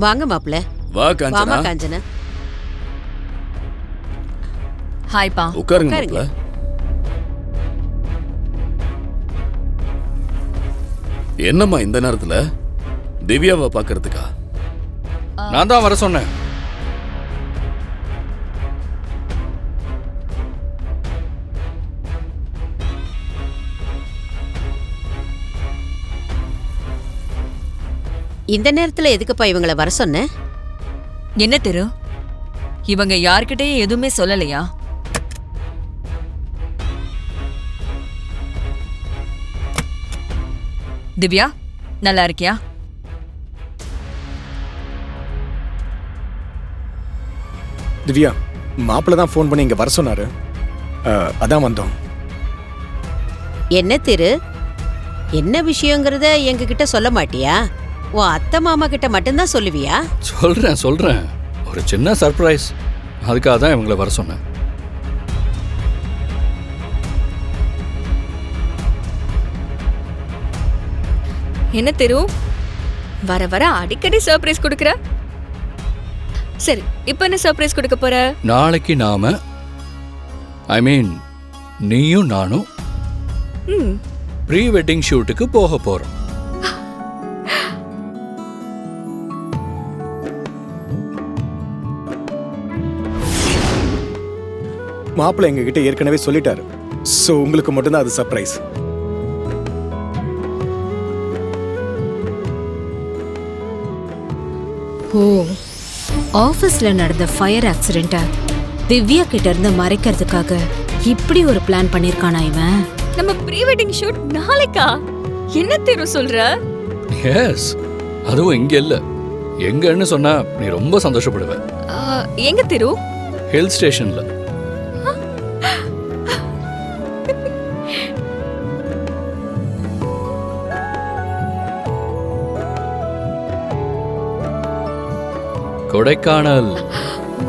வாங்க மாப்ள. வா காஞ்சனா. வாமா காஞ்சனா. ஹாய்ப்பா. உட்காருங்க மாப்ள. என்னம்மா இந்த நேரத்துல திவ்யாவை பாக்குறதுக்கா? நான் தான் வர சொன்னேன். இந்த நேரத்துல எதுக்குப்பா இவங்கள வர சொன்ன? என்ன தெரு, இவங்க யார்கிட்டயும் எதுவுமே சொல்லலையா? திவ்யா, நல்லா இருக்கியா? திவ்யா, மாப்பிள்ள தான் ஃபோன் பண்ணி இங்க வர சொன்னாரு. அதான் வந்தோம். என்ன திரு, என்ன விஷயங்கிறத எங்க கிட்ட சொல்ல மாட்டியா? உன் அத்தை மாமா கிட்ட மட்டும்தான் சொல்லுவியா? சொல்றேன். ஒரு சின்ன சர்ப்ரைஸ். அதுக்காக தான் இவங்களை வர சொன்னேன். என்ன தெரு, வர வர அடிக்கடி சர்ப்ரைஸ் கொடுக்கற. சரி, இப்போ என்ன சர்ப்ரைஸ் கொடுக்க போற? நாளைக்கு நாம நீயும் நானும் ப்ரீ வெட்டிங் ஷூட்டுக்கு போக போறோம். மாப்பிள்ள எங்க கிட்ட ஏற்கனவே சொல்லிட்டாரு. சோ உங்களுக்கு மட்டும்தான் அது சர்ப்ரைஸ். ஓ, ஆபீஸ்ல நடந்த ஃபயர் ஆக்சிடென்ட்ட திவ்யா கிட்ட இருந்து மறைக்கிறதுக்காக இப்படி ஒரு பிளான் பண்ணிருக்கானா இவன்? நம்ம ப்ரீ வெட்டிங் ஷூட் நாளைக்கா? என்ன தெரு சொல்ற? எஸ், அதுவும் இங்க இல்ல, எங்கன்னு சொன்னா நீ ரொம்ப சந்தோஷப்படுவ. எங்க தெரு? ஹில் ஸ்டேஷன்ல. கொடைக்கானல்.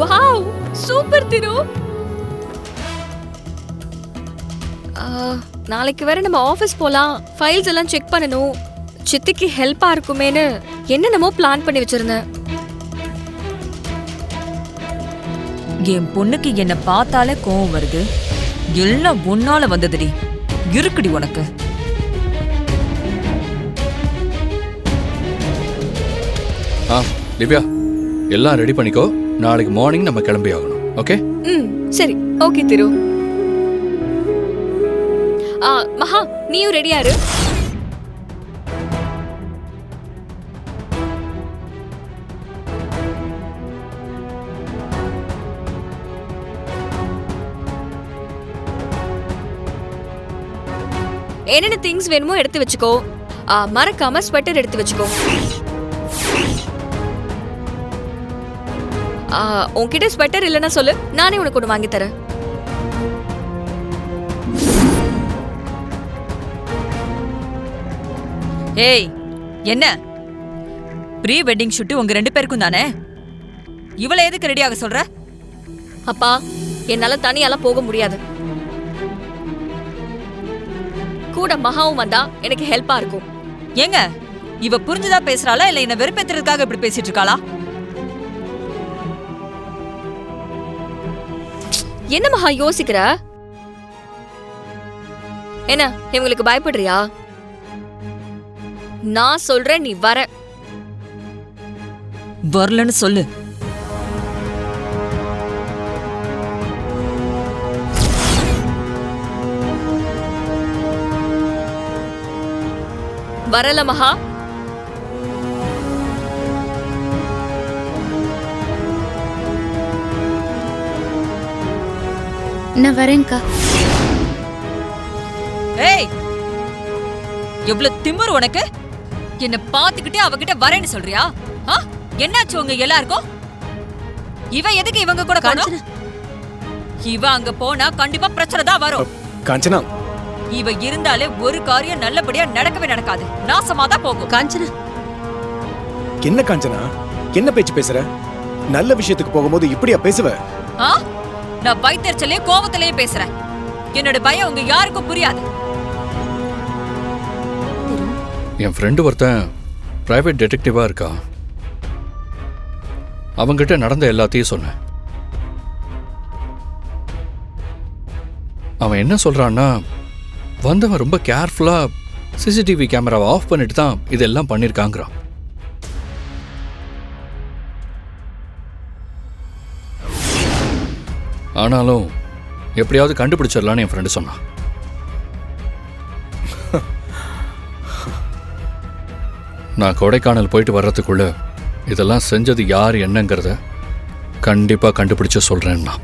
வாவ், சூப்பர் திரு. நாளைக்கு வேற நம்ம ஆபீஸ் போலாம், ஃபைல்ஸ் எல்லாம் செக் பண்ணணும். சித்திக்கு ஹெல்ப்பா இருக்குமேனு என்னென்னமோ பிளான் பண்ணி வச்சிருந்தேன். என் பொண்ணுக்கு என்ன பார்த்தாலே கோவம் வருது. எல்லாம் ஒன்னால வந்ததுடி. இருக்குடி உனக்கு. திவ்யா, எல்லாம் ரெடி பண்ணிக்கோ. நாளைக்கு மார்னிங் நம்ம கிளம்பி ஆகணும். ஓகே? சரி, ஓகே திரு. மகா, நீயும் ரெடியா இரு. என்னென்ன திங்ஸ் வேணுமோ எடுத்து வச்சுக்கோ. மறக்காம ஸ்வெட்டர் எடுத்து வச்சுக்கோ. உன்கிட்ட ஸ்வெட்டர் இல்லைன்னா சொல்லு, நானே உனக்கு ஒன்று வாங்கி தரேன். ஏய், என்ன ப்ரீ வெட்டிங் ஷூட் உங்க 2 பேருக்கும் தானே? இவளை எதுக்கு ரெடி ஆக சொல்ற? அப்பா, என்னால தனியால போக முடியாது. கூட மகாவும் வந்தா எனக்கு ஹெல்ப்பா இருக்கும். ஏங்க, இவ புரிஞ்சுதா பேசுறாளா இல்ல என்ன வெறுப்பேத்துறதுக்காக இப்படி பேசிட்டு இருக்காளா? என்ன மகா யோசிக்கிற? என்ன இவங்களுக்கு பயப்படுறியா? நான் சொல்றேன், நீ வர. வரலன்னு சொல்லு. வரல மகா. நான் வரேன்க்கா. ஏய், எவ்வளவு திமிரு உனக்கு? என்ன பாத்துக்கிட்டே அவகிட்ட வரேன்னு சொல்றியா? என்னாச்சு உங்க எல்லாருக்கும்? இவ எதுக்கு இவங்க கூட போனா? இவ அங்க போனா கண்டிப்பா பிரச்சனை தான் வரும். காஞ்சனா, இவ இருந்தாலே ஒரு காரியம் நல்லபடியா நடக்கவே நடக்காது. நாசமா தான் போகும். காஞ்சனா, என்ன காஞ்சனா, என்ன பேச்சு பேசுற? நல்ல விஷயத்துக்கு போகும்போது இப்படியா பேசுவ? நான் வைத்தறிச்சலே கோவத்திலேயே பேசுறேன். என்னோட பயம் உங்க யாருக்கும் புரியாது. என் ஃப்ரெண்டு ஒருத்தன் பிரைவேட் டிடெக்டிவா இருக்கா. அவங்கிட்ட நடந்த எல்லாத்தையும் சொன்னேன். அவன் என்ன சொல்றான்னா, வந்தவன் ரொம்ப கேர்ஃபுல்லா சிசிடிவி கேமராவை ஆஃப் பண்ணிட்டு தான் இதெல்லாம் பண்ணிருக்காங்கிறான். ஆனாலும் எப்படியாவது கண்டுபிடிச்சிடலான்னு என் ஃப்ரெண்டு சொன்னான். நான் கொடைக்கானல் போயிட்டு வர்றதுக்குள்ள இதெல்லாம் செஞ்சது யார் என்னங்கிறத கண்டிப்பா கண்டுபிடிச்சு சொல்றேன்னா.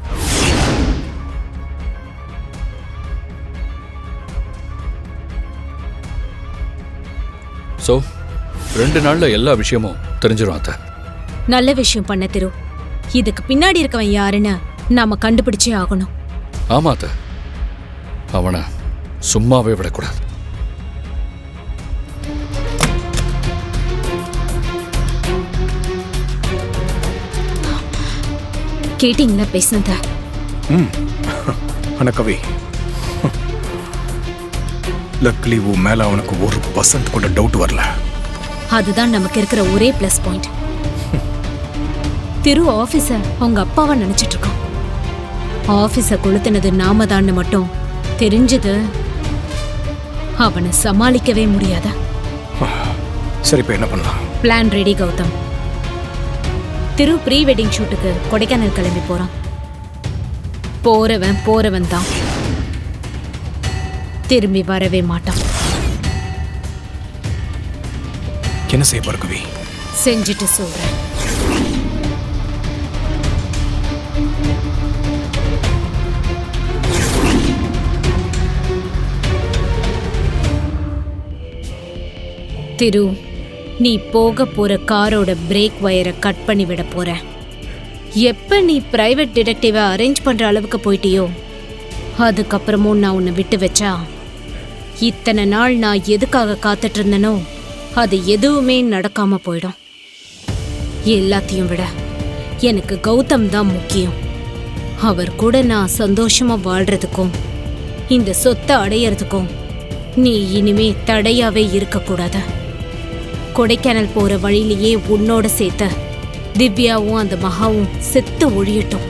ஸோ 2 நாள்ல எல்லா விஷயமும் தெரிஞ்சிடும் அத்தை. நல்ல விஷயம் பண்ண திரு. இதுக்கு பின்னாடி இருக்கவன் யாருன்னு நாம கண்டுபிடிச்சே ஆகணும். ஆமா அத்தை, அவனை சும்மாவே விடக்கூடாது. கேட்டீங்களா பேசினத? ஆனா கவி, லக்லி உன் மேல அவனுக்கு 1% கூட டவுட் வரல. அதுதான் நமக்கு இருக்கிற ஒரே பிளஸ் பாயிண்ட். திரு ஆபீஸ அவங்க அப்பாவா நினைச்சிட்டு இருக்கான். ஆபீஸ கொளுத்தினது நாம தான் மட்டும் தெரிஞ்சது அவனை சமாளிக்கவே முடியாத. சரி, இப்ப என்ன பண்ணலாம்? Plan ready Gautham. திரு ப்ரீ வெட்டிங் ஷூட்டுக்கு கொடைக்கானல் கிளம்பி போறான். போறவன் தான் திரும்பி வரவே மாட்டான். என்ன செய்ய போற கவி? செஞ்சுட்டு சொல்றேன். திரு, நீ போக போற காரோட பிரேக் வயரை கட் பண்ணி விட போற. எப்ப நீ பிரைவேட் டிடெக்டிவை அரேஞ்ச் பண்ற அளவுக்கு போயிட்டியோ அதுக்கப்புறமும் நான் உன்னை விட்டு வச்சா இத்தனை நாள் நான் எதுக்காக காத்துட்டு இருந்தனோ அது எதுவுமே நடக்காம போயிடும். எல்லாத்தையும் விட எனக்கு கௌதம் தான் முக்கியம். அவர் கூட நான் சந்தோஷமா வாழ்றதுக்கும் இந்த சொத்தை அடையறதுக்கும் நீ இனிமே தடையாவே இருக்கக்கூடாது. கொடைக்கானல் போற வழியிலேயே உன்னோட சேர்த்த திவ்யாவும் அந்த மகாவும் செத்து ஒழியட்டும்.